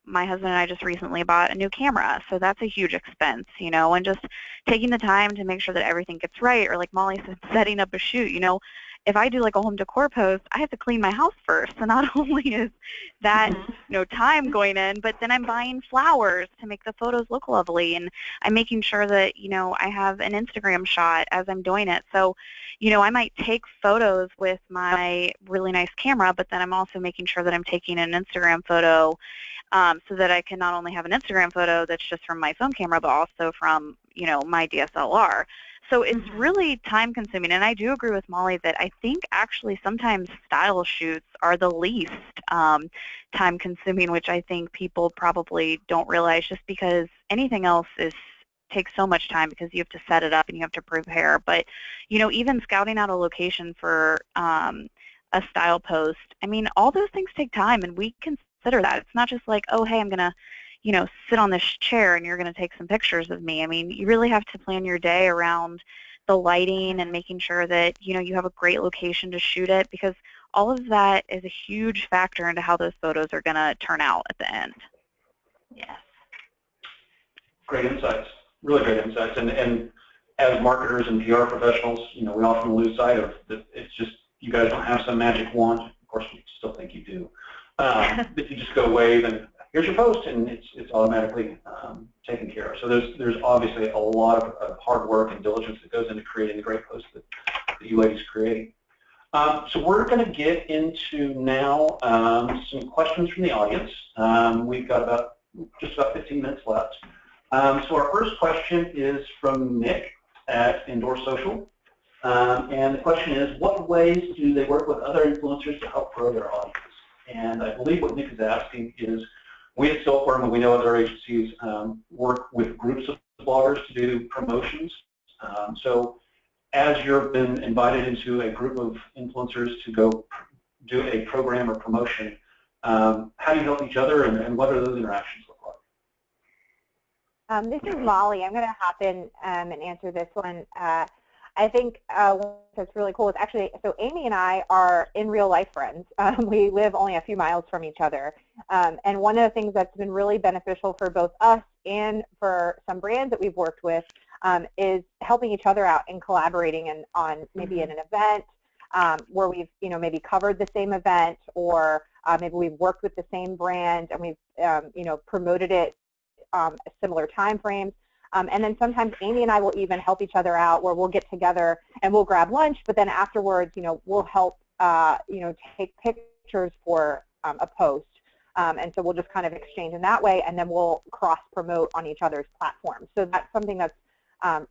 Speaker 2: my husband and I just recently bought a new camera, so that's a huge expense, and just taking the time to make sure that everything gets right, or like Molly said, setting up a shoot, if I do like a home decor post, I have to clean my house first. So not only is that, time going in, but then I'm buying flowers to make the photos look lovely, and I'm making sure that, I have an Instagram shot as I'm doing it. So, I might take photos with my really nice camera, but then I'm also making sure that I'm taking an Instagram photo, so that I can not only have an Instagram photo that's just from my phone camera, but also from, my DSLR. So it's really time-consuming, and I do agree with Molly that I think actually sometimes style shoots are the least time-consuming, which I think people probably don't realize, just because anything else takes so much time because you have to set it up and you have to prepare. But, even scouting out a location for a style post, I mean, all those things take time, and we consider that. It's not just like, oh, hey, I'm going to sit on this chair and you're going to take some pictures of me. I mean, you really have to plan your day around the lighting and making sure that, you have a great location to shoot it, because all of that is a huge factor into how those photos are going to turn out at the end.
Speaker 3: Yes.
Speaker 1: Great insights, really great insights. And as marketers and PR professionals, we often lose sight of that. It's just, you guys don't have some magic wand. Of course, we still think you do. If you just go wave and here's your post, and it's automatically taken care of. So there's obviously a lot of hard work and diligence that goes into creating the great posts that you ladies create. So we're going to get into now some questions from the audience. We've got just about 15 minutes left. So our first question is from Nick at Indoor Social. And the question is, what ways do they work with other influencers to help grow their audience? And I believe what Nick is asking is, we at Silkworm, and we know other agencies, work with groups of bloggers to do promotions. So as you've been invited into a group of influencers to go do a program or promotion, how do you help each other, and what are those interactions look like?
Speaker 5: This is Molly. I'm going to hop in and answer this one. I think what's really cool is actually, so Amy and I are in real life friends. We live only a few miles from each other. And one of the things that's been really beneficial for both us and for some brands that we've worked with is helping each other out and collaborating on maybe in an event where we've maybe covered the same event, or maybe we've worked with the same brand and we've promoted it at similar time frames. And then sometimes Amy and I will even help each other out, where we'll get together and we'll grab lunch, but then afterwards, we'll help, take pictures for a post. And so we'll just kind of exchange in that way, and then we'll cross-promote on each other's platforms. So that's something that's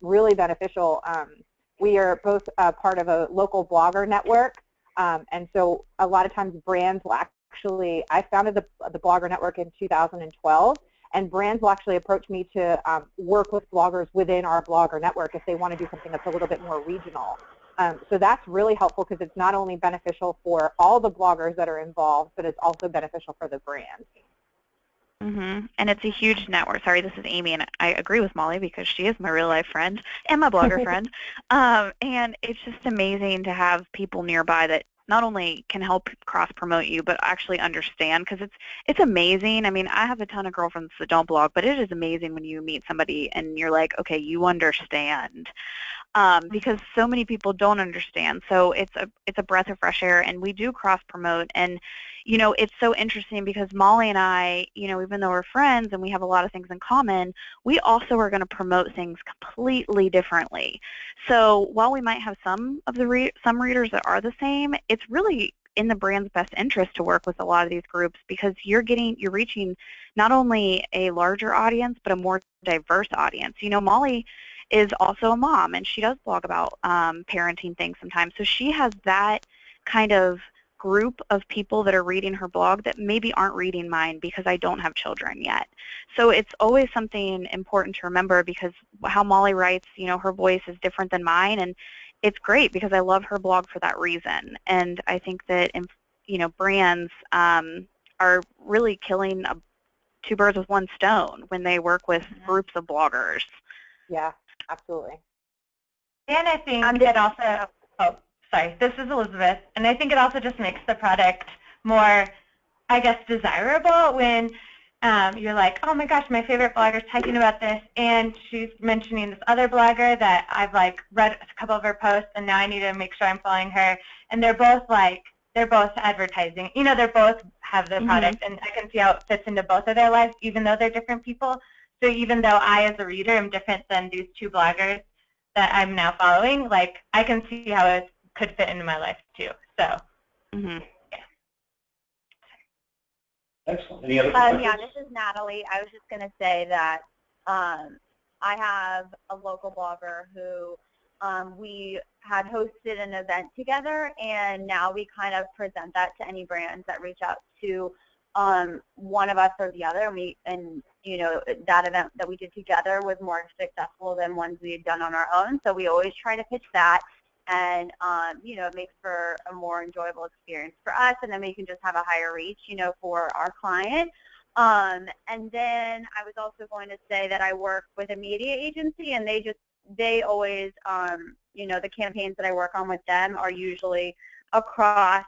Speaker 5: really beneficial. We are both part of a local blogger network, and so a lot of times brands will actually, I founded the Blogger Network in 2012, And brands will actually approach me to work with bloggers within our blogger network if they want to do something that's a little bit more regional. So that's really helpful because it's not only beneficial for all the bloggers that are involved, but it's also beneficial for the brand.
Speaker 2: And it's a huge network. Sorry, this is Amy, and I agree with Molly because she is my real-life friend and my blogger friend. And it's just amazing to have people nearby that not only can help cross-promote you, but actually understand, because it's amazing. I mean, I have a ton of girlfriends that don't blog, but it is amazing when you meet somebody and you're like, okay, you understand. Because so many people don't understand. So it's a breath of fresh air, and we do cross-promote. And, you know, it's so interesting because Molly and I, you know, even though we're friends and we have a lot of things in common, we also are going to promote things completely differently. So while we might have some readers that are the same, it's really in the brand's best interest to work with a lot of these groups because you're reaching not only a larger audience, but a more diverse audience. You know, Molly is also a mom, and she does blog about parenting things sometimes. So she has that kind of group of people that are reading her blog that maybe aren't reading mine because I don't have children yet. So it's always something important to remember because how Molly writes, you know, her voice is different than mine, and it's great because I love her blog for that reason. And I think that, you know, brands are really killing two birds with one stone when they work with groups of bloggers.
Speaker 5: Yeah, absolutely.
Speaker 3: And I think it also, sorry, this is Elizabeth, and I think it also just makes the product more, I guess, desirable when you're like, oh my gosh, my favorite blogger's talking about this, and she's mentioning this other blogger that I've like read a couple of her posts, and now I need to make sure I'm following her, and they're both advertising. You know, they both have the product, and I can see how it fits into both of their lives, even though they're different people. So even though I, as a reader, am different than these two bloggers that I'm now following, like I can see how it could fit into my life too. So, yeah.
Speaker 1: Excellent. Any other questions?
Speaker 4: Yeah, this is Natalie. I was just going to say that I have a local blogger who we had hosted an event together, and now we kind of present that to any brands that reach out to one of us or the other. And you know, that event that we did together was more successful than ones we had done on our own. So we always try to pitch that, and you know, it makes for a more enjoyable experience for us, and then we can just have a higher reach, you know, for our client. And then I was also going to say that I work with a media agency, and they always, you know, the campaigns that I work on with them are usually across,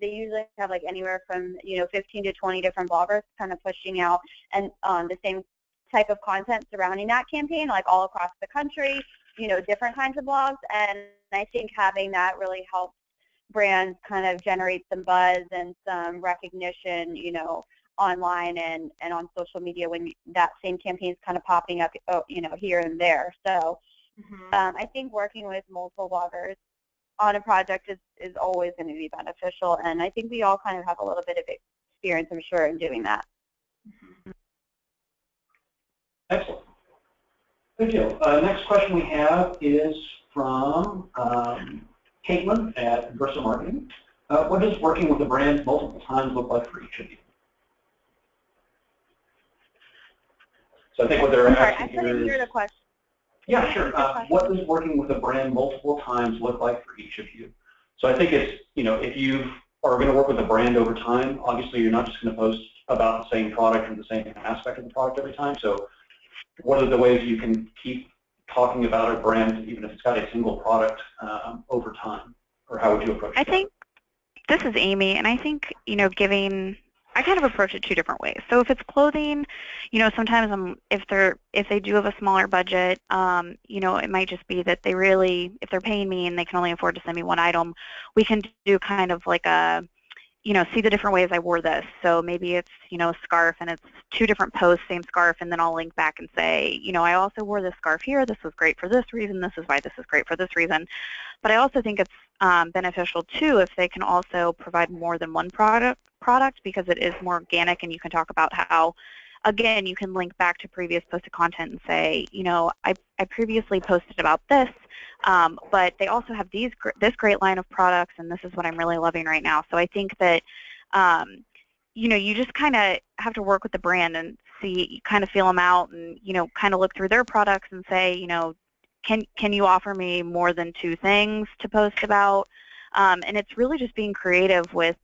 Speaker 4: they usually have like anywhere from, you know, 15 to 20 different bloggers kind of pushing out and the same type of content surrounding that campaign, like all across the country, you know, different kinds of blogs. And I think having that really helps brands kind of generate some buzz and some recognition, you know, online and on social media when that same campaign is kind of popping up, you know, here and there. So I think working with multiple bloggers on a project is always going to be beneficial, and I think we all kind of have a little bit of experience, I'm sure, in doing that.
Speaker 1: Excellent. Good deal. Next question we have is from Caitlin at Versa Marketing. What does working with a brand multiple times look like for each of you? So I think what they're asking here is... I couldn't hear
Speaker 4: the question.
Speaker 1: Yeah, sure. What does working with a brand multiple times look like for each of you? So I think it's, you know, if you are going to work with a brand over time, obviously you're not just going to post about the same product and the same aspect of the product every time. So what are the ways you can keep talking about a brand, even if it's got a single product, over time? Or how would you approach that?
Speaker 2: I think this is Amy, and I think, you know, I kind of approach it two different ways. So if it's clothing, you know, sometimes if they do have a smaller budget, you know, it might just be that if they're paying me and they can only afford to send me one item, we can do kind of like a, you know, see the different ways I wore this. So maybe it's, you know, a scarf and it's two different posts, same scarf, and then I'll link back and say, you know, I also wore this scarf here. This was great for this reason. This is why this is great for this reason. But I also think it's beneficial too if they can also provide more than one product because it is more organic, and you can talk about how, again, you can link back to previous posted content and say, you know, I previously posted about this, but they also have this great line of products, and this is what I'm really loving right now. So I think that you just kind of have to work with the brand and see, kind of feel them out and, kind of look through their products and say, can you offer me more than 2 things to post about? And it's really just being creative with,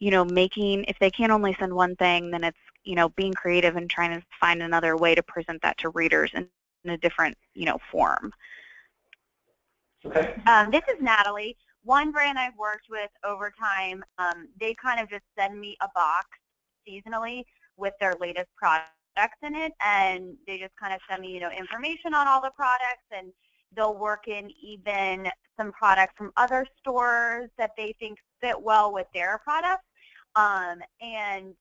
Speaker 2: making, if they can't only send 1 thing, then it's, being creative and trying to find another way to present that to readers in a different, form.
Speaker 1: Okay.
Speaker 4: This is Natalie. One brand I've worked with over time, they kind of just send me a box seasonally with their latest products in it, and they just kind of send me, information on all the products, and they'll work in even some products from other stores that they think fit well with their products, and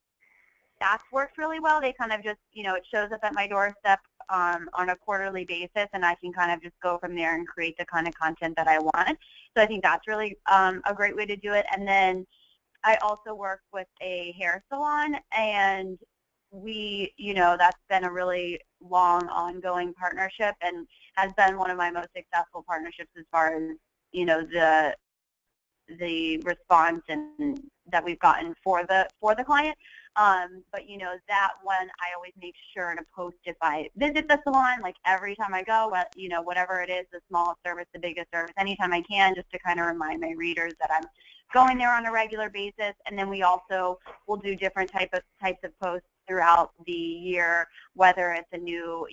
Speaker 4: that's worked really well. They kind of just, it shows up at my doorstep on a quarterly basis, and I can kind of just go from there and create the kind of content that I want. So I think that's really a great way to do it. And then I also work with a hair salon, and we, that's been a really long, ongoing partnership and has been one of my most successful partnerships as far as, the response and that we've gotten for the client. But that one I always make sure to post if I visit the salon, like every time I go, whatever it is, the smallest service, the biggest service, anytime I can, just to kind of remind my readers that I'm going there on a regular basis. And then we also will do different types of posts throughout the year, whether it's a new,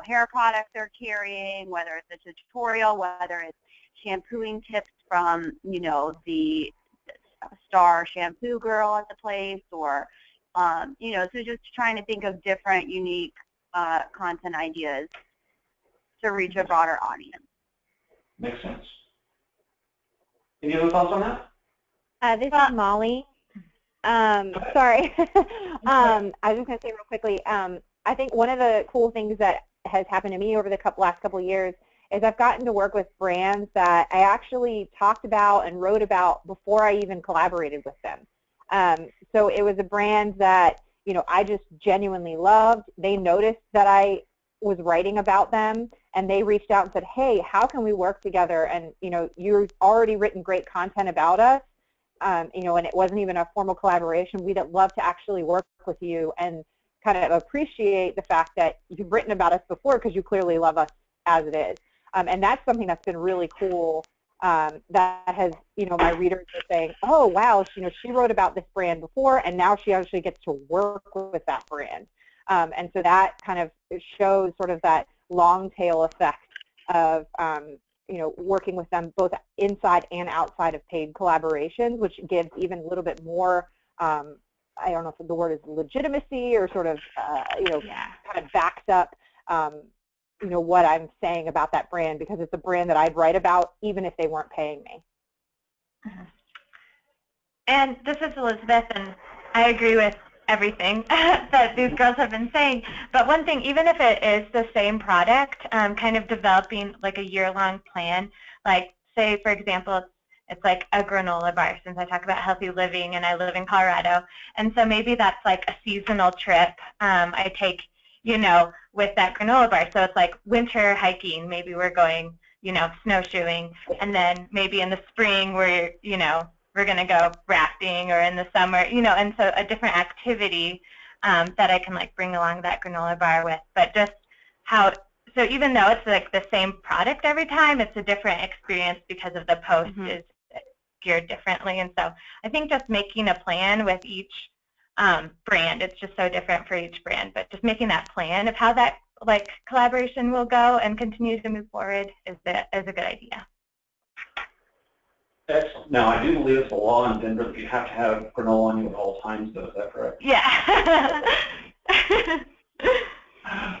Speaker 4: hair product they're carrying, whether it's a tutorial, whether it's shampooing tips from, the star shampoo girl at the place, or, so just trying to think of different unique content ideas to reach a broader audience.
Speaker 1: Makes sense. Any other thoughts on that?
Speaker 5: This is Molly. Sorry. I was just going to say real quickly, I think one of the cool things that has happened to me over the last couple of years is I've gotten to work with brands that I actually talked about and wrote about before I even collaborated with them. So it was a brand that, I just genuinely loved. They noticed that I was writing about them, and they reached out and said, hey, how can we work together? And, you've already written great content about us, and it wasn't even a formal collaboration. We'd love to actually work with you and kind of appreciate the fact that you've written about us before because you clearly love us as it is. And that's something that's been really cool. That has, my readers are saying, oh, wow, she wrote about this brand before, and now she actually gets to work with that brand. And so that kind of shows sort of that long tail effect of, working with them both inside and outside of paid collaborations, which gives even a little bit more, I don't know if the word is legitimacy or sort of, kind of backs up what I'm saying about that brand, because it's a brand that I'd write about even if they weren't paying me.
Speaker 3: And this is Elizabeth, and I agree with everything that these girls have been saying. But one thing, even if it is the same product, kind of developing like a year-long plan, like say, for example, it's like a granola bar, since I talk about healthy living and I live in Colorado. And so maybe that's like a seasonal trip I take, with that granola bar. So it's like winter hiking, maybe we're going, snowshoeing, and then maybe in the spring we're going to go rafting, or in the summer, and so a different activity that I can like bring along that granola bar with. But just how, so even though it's like the same product every time, it's a different experience because of the post is geared differently. And so I think just making a plan with each brand, it's just so different for each brand, but just making that plan of how that like collaboration will go and continue to move forward is a good idea.
Speaker 1: Excellent. Now, I do believe it's a law in Denver that you have to have granola on you at all times, though. Is that correct?
Speaker 3: Yeah.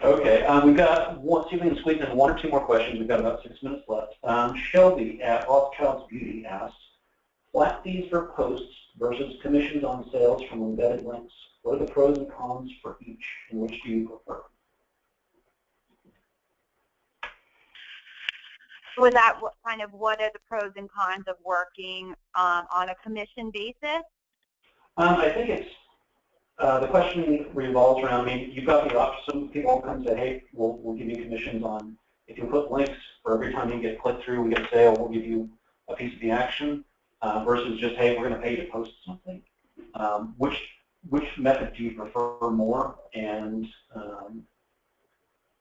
Speaker 1: Okay. We've got see if we can squeeze in 1 or 2 more questions. We've got about 6 minutes left. Shelby at Rothschild's Beauty asks, flat fees for posts versus commissions on sales from embedded links. What are the pros and cons for each, and which do you prefer?
Speaker 4: Was that what are the pros and cons of working on a commission basis?
Speaker 1: I think it's the question revolves around. I mean, you've got the option. Some people come and say, "Hey, we'll give you commissions on if you put links for every time you get clicked through, we get a sale. We'll give you a piece of the action." Versus just, "Hey, we're going to pay you to post something." which method do you prefer more, and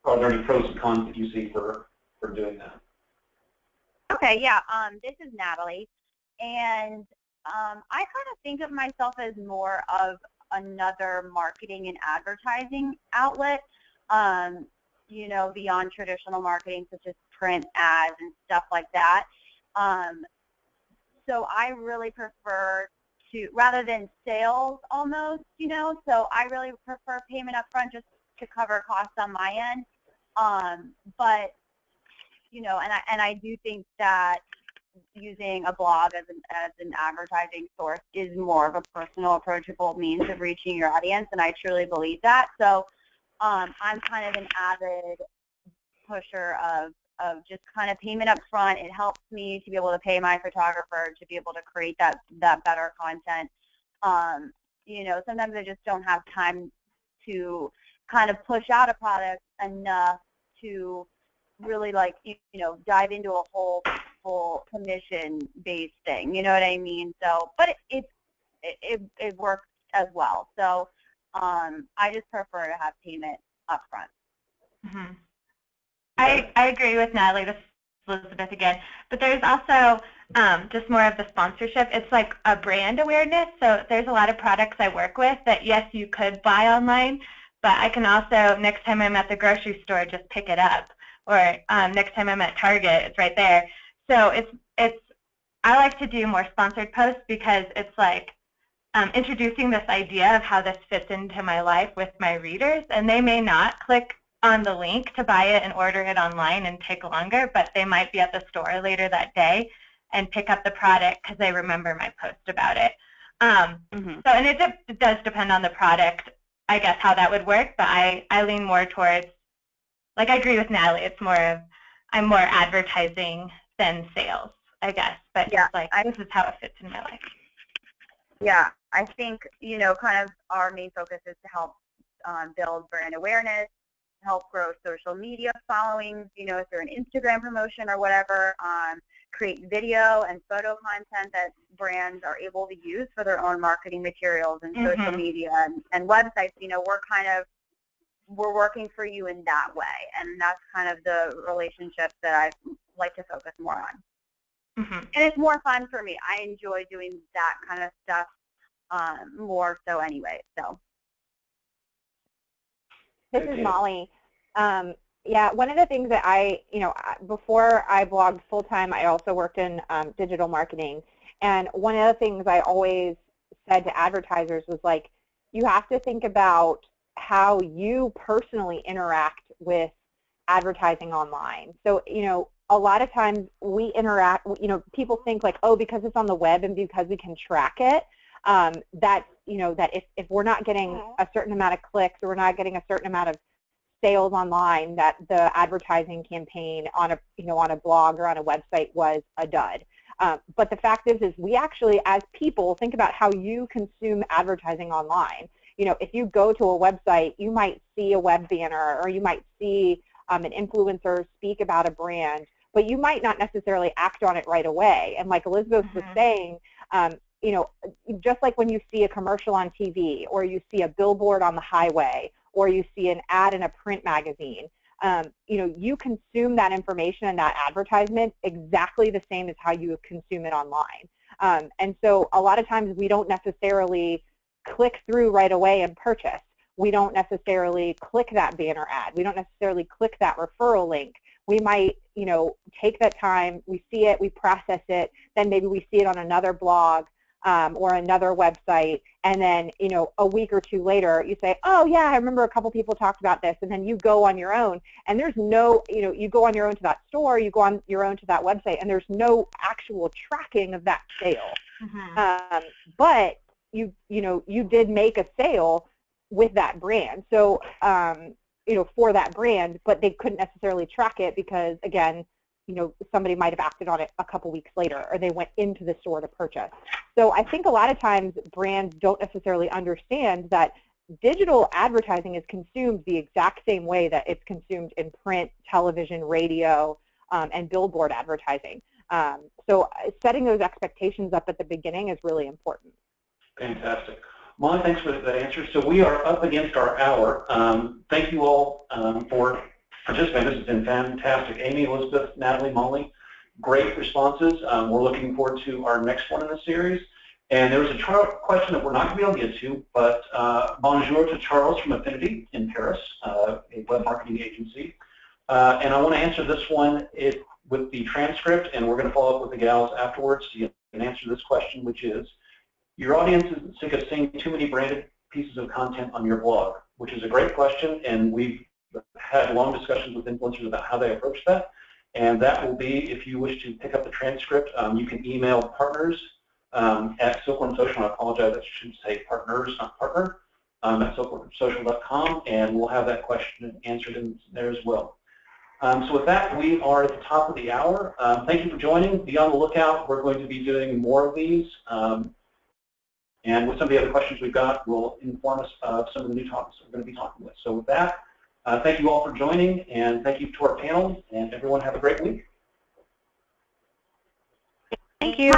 Speaker 1: are there any pros and cons that you see for doing that?
Speaker 4: Okay, yeah, this is Natalie, and I kind of think of myself as more of another marketing and advertising outlet, you know, beyond traditional marketing such as print ads and stuff like that. So I really prefer to, rather than sales almost, you know, so I really prefer payment up front just to cover costs on my end. But, you know, and I do think that using a blog as an advertising source is more of a personal, approachable means of reaching your audience, and I truly believe that. So I'm kind of an avid pusher of just kind of payment up front. It helps me to be able to pay my photographer to be able to create that better content. You know, sometimes I just don't have time to kind of push out a product enough to really, like, you know, dive into a whole full commission-based thing. You know what I mean? So, but it works as well. So I just prefer to have payment up front.
Speaker 3: Mm-hmm. I agree with Natalie. This is Elizabeth again. But there's also just more of the sponsorship. It's like a brand awareness. So there's a lot of products I work with that, yes, you could buy online, but I can also, next time I'm at the grocery store, just pick it up. Or next time I'm at Target, it's right there. So I like to do more sponsored posts because it's like introducing this idea of how this fits into my life with my readers, and they may not click on the link to buy it and order it online and take longer, but they might be at the store later that day and pick up the product because they remember my post about it. So, and it does depend on the product, I guess, how that would work, but I lean more towards, like, I agree with Natalie, it's more of, I'm more advertising than sales, I guess, but yeah, like, this is how it fits in my life.
Speaker 4: Yeah, I think, you know, kind of our main focus is to help build brand awareness, help grow social media followings, you know, if you're an Instagram promotion or whatever, create video and photo content that brands are able to use for their own marketing materials and social media and websites. You know, we're working for you in that way, and that's kind of the relationship that I like to focus more on. And it's more fun for me. I enjoy doing that kind of stuff more so anyway. So.
Speaker 5: This is Molly. Yeah, one of the things that before I blogged full-time, I also worked in digital marketing. And one of the things I always said to advertisers was, like, you have to think about how you personally interact with advertising online. So, you know, a lot of times we interact, you know, people think like, oh, because it's on the web and because we can track it, that, you know, that if we're not getting a certain amount of clicks or we're not getting a certain amount of sales online, that the advertising campaign on a, you know, on a blog or on a website was a dud. But the fact is we actually, as people, think about how you consume advertising online. You know, if you go to a website, you might see a web banner or you might see an influencer speak about a brand, but you might not necessarily act on it right away. And like Elizabeth was saying, you know, just like when you see a commercial on TV or you see a billboard on the highway or you see an ad in a print magazine, you know, you consume that information and that advertisement exactly the same as how you consume it online. And so a lot of times we don't necessarily click through right away and purchase. We don't necessarily click that banner ad. We don't necessarily click that referral link. We might, you know, take that time, we see it, we process it, then maybe we see it on another blog or another website, and then, you know, a week or two later you say, oh yeah, I remember a couple people talked about this, and then you go on your own, and there's no, you know, you go on your own to that store, you go on your own to that website, and there's no actual tracking of that sale. But you know, you did make a sale with that brand. So, you know, for that brand, but they couldn't necessarily track it because, again, you know, somebody might have acted on it a couple weeks later, or they went into the store to purchase. So I think a lot of times brands don't necessarily understand that digital advertising is consumed the exact same way that it's consumed in print, television, radio, and billboard advertising. So setting those expectations up at the beginning is really important.
Speaker 1: Fantastic. Molly, thanks for that answer. So we are up against our hour. Thank you all for participating. This has been fantastic. Amy, Elizabeth, Natalie, Molly, great responses. We're looking forward to our next one in the series. And there was a question that we're not going to be able to get to, but bonjour to Charles from Affinity in Paris, a web marketing agency. And I want to answer this one with the transcript, and we're going to follow up with the gals afterwards so you can answer this question, which is, your audience is sick of seeing too many branded pieces of content on your blog, which is a great question, and we've had long discussions with influencers about how they approach that. And that will be, if you wish to pick up the transcript, you can email partners at Silkworm Social. I apologize, I should say partners, not partner, at silkwormsocial.com, and we'll have that question answered in there as well. So with that, we are at the top of the hour. Thank you for joining. Be on the lookout. We're going to be doing more of these. And with some of the other questions we've got, will inform us of some of the new topics we're going to be talking with. So with that, thank you all for joining, and thank you to our panel, and everyone have a great week.
Speaker 2: Thank you.